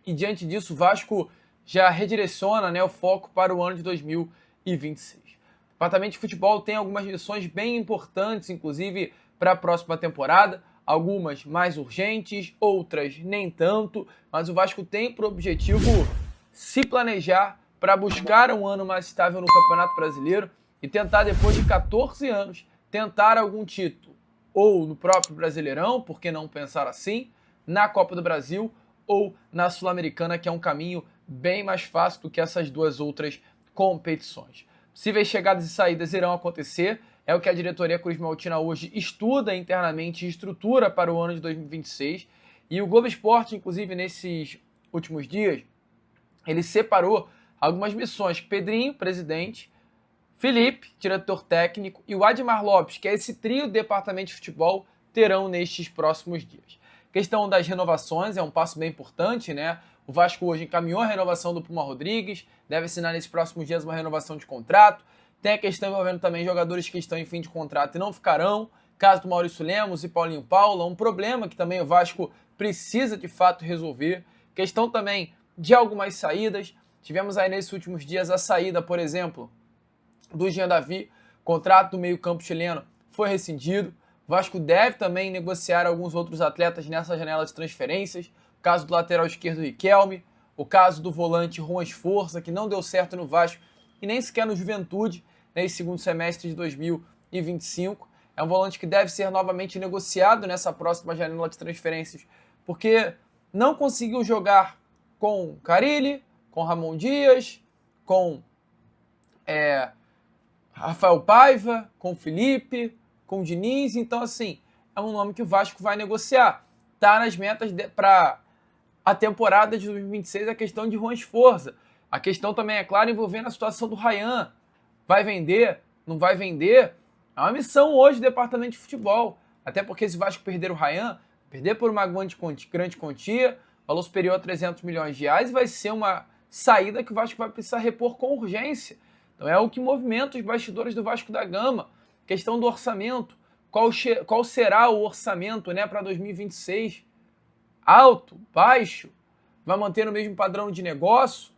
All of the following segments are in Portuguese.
e diante disso o Vasco já redireciona, né, o foco para o ano de 2026. O departamento de futebol tem algumas missões bem importantes, inclusive para a próxima temporada, algumas mais urgentes, outras nem tanto, mas o Vasco tem por objetivo se planejar para buscar um ano mais estável no Campeonato Brasileiro e tentar, depois de 14 anos, tentar algum título, ou no próprio Brasileirão, por que não pensar assim, na Copa do Brasil ou na Sul-Americana, que é um caminho bem mais fácil do que essas duas outras competições. Possíveis chegadas e saídas irão acontecer, é o que a diretoria Cruz Maltina hoje estuda internamente e estrutura para o ano de 2026, e o Globo Esporte, inclusive, nesses últimos dias, ele separou algumas missões. Pedrinho, presidente, Felipe, diretor técnico, e o Admar Lopes, que é esse trio do departamento de futebol, terão nestes próximos dias. Questão das renovações é um passo bem importante, né? O Vasco hoje encaminhou a renovação do Puma Rodrigues, deve assinar nesses próximos dias uma renovação de contrato. Tem a questão envolvendo também jogadores que estão em fim de contrato e não ficarão. Caso do Maurício Lemos e Paulinho Paula, um problema que também o Vasco precisa de fato resolver. Questão também de algumas saídas. Tivemos aí nesses últimos dias a saída, por exemplo, do Jean Davi, contrato do meio-campo chileno foi rescindido. O Vasco deve também negociar alguns outros atletas nessa janela de transferências. O caso do lateral esquerdo Riquelme, o caso do volante Juan Esforça, que não deu certo no Vasco e nem sequer no Juventude, nesse segundo semestre de 2025. É um volante que deve ser novamente negociado nessa próxima janela de transferências, porque não conseguiu jogar com Carille, com Ramon Dias, com Rafael Paiva, com Felipe, com Diniz. Então, assim, é um nome que o Vasco vai negociar. Tá nas metas para a temporada de 2026 a questão de Juan Esforça. A questão também, é claro, envolvendo a situação do Ryan. Vai vender? Não vai vender? É uma missão hoje do departamento de futebol. Até porque se o Vasco perder o Ryan, perder por uma grande quantia, valor superior a 300 milhões de reais, vai ser uma saída que o Vasco vai precisar repor com urgência. Então é o que movimenta os bastidores do Vasco da Gama. Questão do orçamento. Qual será o orçamento, né, para 2026? Alto? Baixo? Vai manter o mesmo padrão de negócio?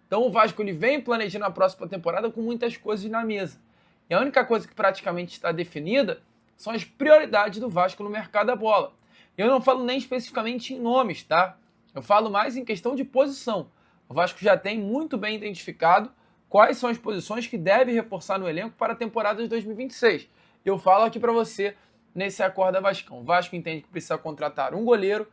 Então o Vasco ele vem planejando a próxima temporada com muitas coisas na mesa. E a única coisa que praticamente está definida são as prioridades do Vasco no mercado da bola. Eu não falo nem especificamente em nomes, tá? Eu falo mais em questão de posição. O Vasco já tem muito bem identificado quais são as posições que deve reforçar no elenco para a temporada de 2026. Eu falo aqui para você nesse Acorda Vascão. O Vasco entende que precisa contratar um goleiro.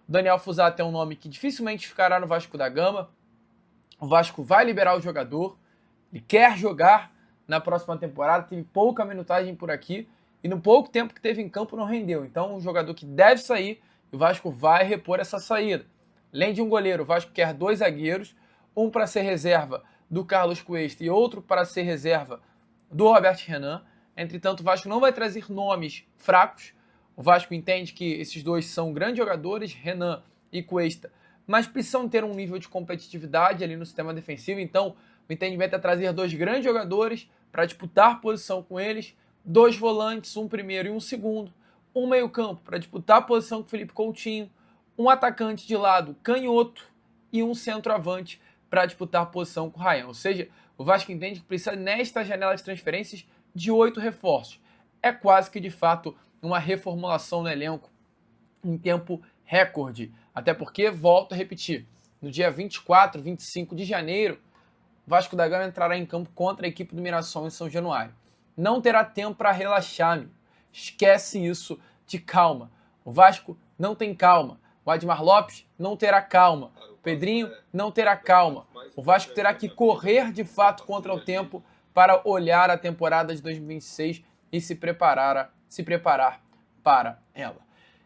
O Daniel Fusato é um nome que dificilmente ficará no Vasco da Gama. O Vasco vai liberar o jogador. Ele quer jogar na próxima temporada. Teve pouca minutagem por aqui. E no pouco tempo que teve em campo não rendeu. Então, um jogador que deve sair. E o Vasco vai repor essa saída. Além de um goleiro, o Vasco quer 2 zagueiros. Um para ser reserva do Carlos Cuesta e outro para ser reserva do Robert Renan. Entretanto, o Vasco não vai trazer nomes fracos. O Vasco entende que esses dois são grandes jogadores, Renan e Cuesta, mas precisam ter um nível de competitividade ali no sistema defensivo. Então, o entendimento é trazer 2 grandes jogadores para disputar posição com eles, 2 volantes, um primeiro e um segundo, um meio-campo para disputar a posição com o Felipe Coutinho, um atacante de lado canhoto e um centroavante para disputar a posição com o Ryan. Ou seja, o Vasco entende que precisa, nesta janela de transferências, de 8 reforços. É quase que, de fato, uma reformulação no elenco em tempo recorde. Até porque, volto a repetir, no dia 24, 25 de janeiro, o Vasco da Gama entrará em campo contra a equipe do Mirassol em São Januário. Não terá tempo para relaxar, amigo. Esquece isso de calma. O Vasco não tem calma. O Admar Lopes não terá calma. O Pedrinho não terá calma. O Vasco terá que correr de fato contra o tempo para olhar a temporada de 2026 e se preparar para ela.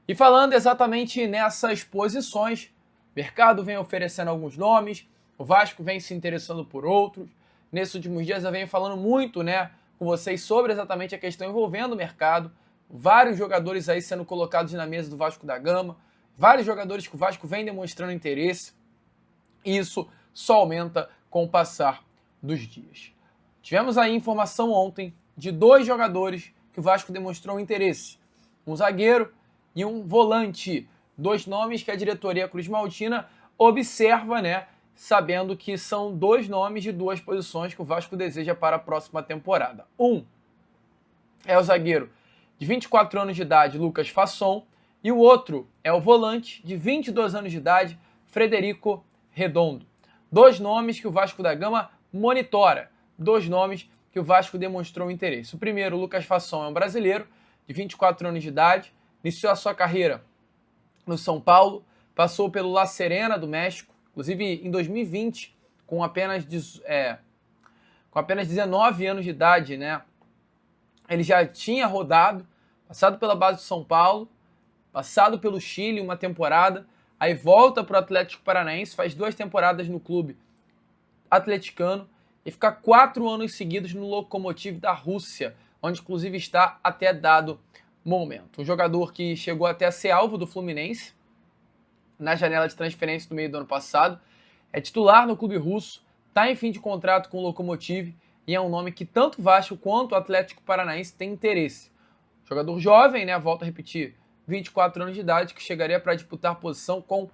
E falando exatamente nessas posições, o mercado vem oferecendo alguns nomes, o Vasco vem se interessando por outros. Nesses últimos dias eu venho falando muito, né, com vocês sobre exatamente a questão envolvendo o mercado. Vários jogadores aí sendo colocados na mesa do Vasco da Gama, vários jogadores que o Vasco vem demonstrando interesse. E isso só aumenta com o passar dos dias. Tivemos aí informação ontem de 2 jogadores que o Vasco demonstrou interesse. Um zagueiro e um volante. 2 nomes que a diretoria Cruz Maltina observa, né, sabendo que são dois nomes de duas posições que o Vasco deseja para a próxima temporada. Um é o zagueiro de 24 anos de idade, Lucas Fasson, e o outro é o volante de 22 anos de idade, Frederico Redondo. Dois nomes que o Vasco da Gama monitora, dois nomes que o Vasco demonstrou interesse. O primeiro, o Lucas Fasson, é um brasileiro de 24 anos de idade, iniciou a sua carreira no São Paulo, passou pelo La Serena do México, inclusive em 2020, com apenas 19 anos de idade, né? Ele já tinha rodado, passado pela base do São Paulo, passado pelo Chile uma temporada, aí volta para o Atlético Paranaense, faz 2 temporadas no clube atleticano e fica 4 anos seguidos no Lokomotiv da Rússia, onde inclusive está até dado momento. Um jogador que chegou até a ser alvo do Fluminense na janela de transferência do meio do ano passado, é titular no clube russo, está em fim de contrato com o Lokomotiv e é um nome que tanto o Vasco quanto o Atlético Paranaense tem interesse. Jogador jovem, né, volto a repetir, 24 anos de idade, que chegaria para disputar posição com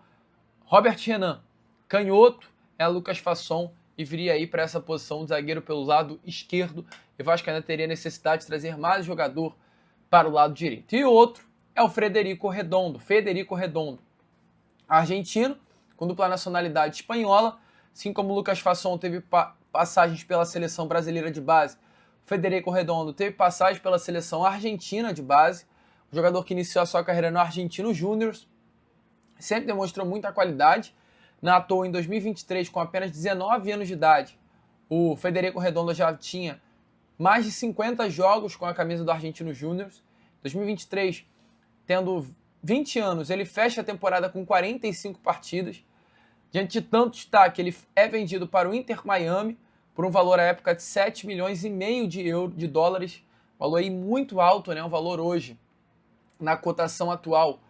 Robert Renan. Canhoto é Lucas Fasson e viria aí para essa posição de zagueiro pelo lado esquerdo. E o Vasco ainda teria necessidade de trazer mais jogador para o lado direito. E o outro é o Frederico Redondo. Argentino, com dupla nacionalidade espanhola, assim como o Lucas Fasson teve passagens pela seleção brasileira de base, o Frederico Redondo teve passagem pela seleção argentina de base, um jogador que iniciou a sua carreira no Argentino Júniors, sempre demonstrou muita qualidade, na toa em 2023, com apenas 19 anos de idade, o Frederico Redondo já tinha mais de 50 jogos com a camisa do Argentino Júniors. 2023, tendo 20 anos, ele fecha a temporada com 45 partidas. Diante de tanto destaque, ele é vendido para o Inter Miami por um valor à época de 7 milhões e meio de dólares. Valor aí muito alto, né? Um valor hoje, na cotação atual,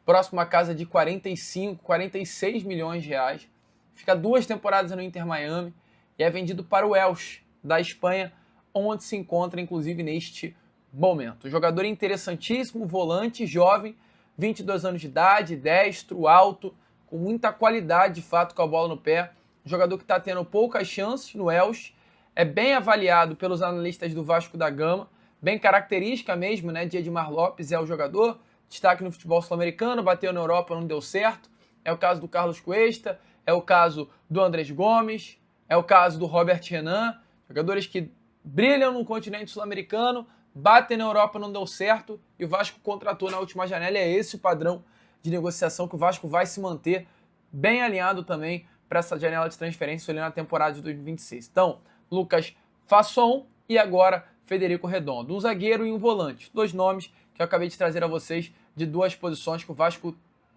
próximo à casa de 45, 46 milhões de reais. Fica 2 temporadas no Inter Miami e é vendido para o Elche, da Espanha, onde se encontra, inclusive, neste momento. Um jogador interessantíssimo, volante, jovem, 22 anos de idade, destro, alto, com muita qualidade, de fato, com a bola no pé. Um jogador que está tendo poucas chances no Elche, é bem avaliado pelos analistas do Vasco da Gama, bem característica mesmo, né, de Edmar Lopes, é o jogador, destaque no futebol sul-americano, bateu na Europa, não deu certo. É o caso do Carlos Cuesta, é o caso do Andrés Gomes, é o caso do Robert Renan, jogadores que brilham no continente sul-americano, batem na Europa, não deu certo, e o Vasco contratou na última janela, e é esse o padrão de negociação que o Vasco vai se manter bem alinhado também para essa janela de transferência ali na temporada de 2026. Então, Lucas Fasson e agora Frederico Redondo. Um zagueiro e um volante. 2 nomes que eu acabei de trazer a vocês de 2 posições que o Vasco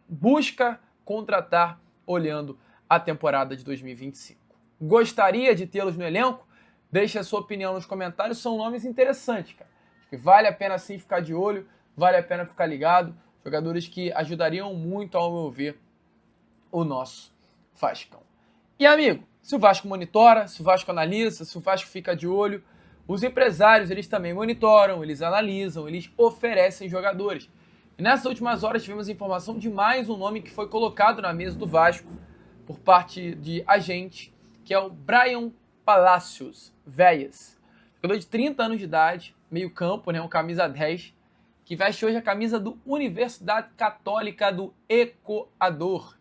busca contratar olhando a temporada de 2025. Gostaria de tê-los no elenco? Deixe a sua opinião nos comentários. São nomes interessantes, cara. Acho que vale a pena sim ficar de olho, vale a pena ficar ligado. Jogadores que ajudariam muito, ao meu ver, o nosso Vascão. E, amigo, se o Vasco monitora, se o Vasco analisa, se o Vasco fica de olho, os empresários, eles também monitoram, eles analisam, eles oferecem jogadores. E nessas últimas horas tivemos informação de mais um nome que foi colocado na mesa do Vasco por parte de agente, que é o Brian Palacios Velhas. Jogador de 30 anos de idade, meio campo, né, um camisa 10, que veste hoje a camisa do Universidade Católica do Equador.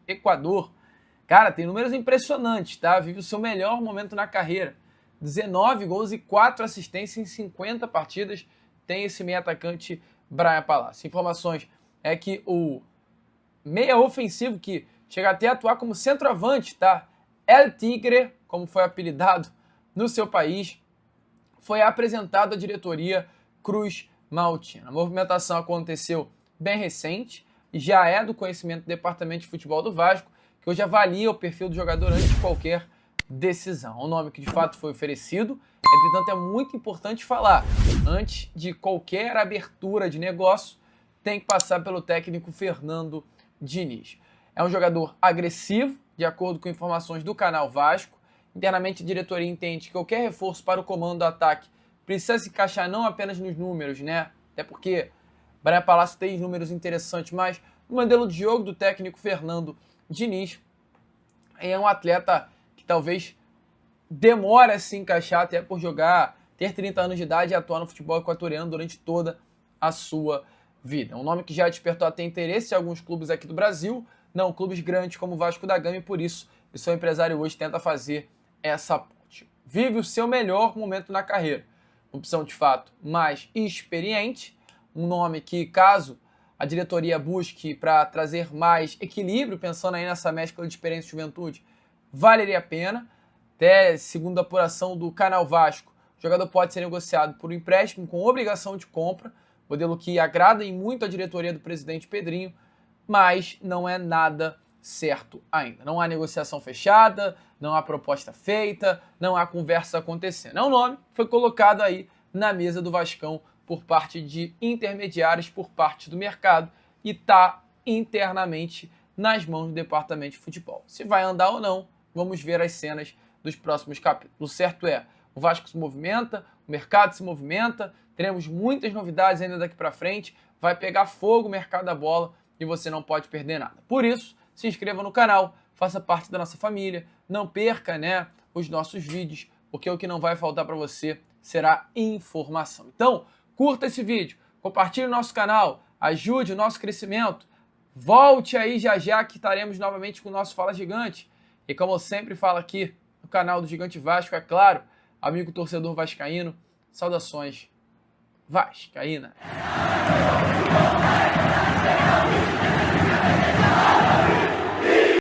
Cara, tem números impressionantes, tá? Vive o seu melhor momento na carreira. 19 gols e 4 assistências em 50 partidas tem esse meio atacante Brian Palacios. Informações é que o meia ofensivo, que chega até a atuar como centroavante, tá? El Tigre, como foi apelidado no seu país, foi apresentado à diretoria Cruz Maltina. A movimentação aconteceu bem recente e já é do conhecimento do Departamento de Futebol do Vasco, que hoje avalia o perfil do jogador antes de qualquer decisão. Um nome que de fato foi oferecido, entretanto é muito importante falar, antes de qualquer abertura de negócio, tem que passar pelo técnico Fernando Diniz. É um jogador agressivo, de acordo com informações do canal Vasco. Internamente a diretoria entende que qualquer reforço para o comando do ataque precisa se encaixar não apenas nos números, né? Até porque Brian Palacios tem números interessantes, mas no modelo de jogo do técnico Fernando Diniz, é um atleta que talvez demore a se encaixar, até por ter 30 anos de idade e atuar no futebol equatoriano durante toda a sua vida. É um nome que já despertou até interesse em alguns clubes aqui do Brasil, não clubes grandes como o Vasco da Gama, e por isso o seu empresário hoje tenta fazer essa ponte. Vive o seu melhor momento na carreira. Opção de fato mais experiente, um nome que, caso a diretoria busque para trazer mais equilíbrio, pensando aí nessa mescla de experiência e juventude, valeria a pena. Até segundo a apuração do Canal Vasco, o jogador pode ser negociado por um empréstimo com obrigação de compra, modelo que agrada em muito a diretoria do presidente Pedrinho, mas não é nada certo ainda. Não há negociação fechada, não há proposta feita, não há conversa acontecendo. É um nome que foi colocado aí na mesa do Vascão por parte de intermediários, por parte do mercado, e está internamente nas mãos do departamento de futebol. Se vai andar ou não, vamos ver as cenas dos próximos capítulos. O certo é, o Vasco se movimenta, o mercado se movimenta, teremos muitas novidades ainda daqui para frente, vai pegar fogo o mercado da bola e você não pode perder nada. Por isso, se inscreva no canal, faça parte da nossa família, não perca, os nossos vídeos, porque o que não vai faltar para você será informação. Então, curta esse vídeo, compartilhe o nosso canal, ajude o nosso crescimento, volte aí já que estaremos novamente com o nosso Fala Gigante. E como eu sempre falo aqui no canal do Gigante Vasco, é claro, amigo torcedor vascaíno, saudações vascaínas.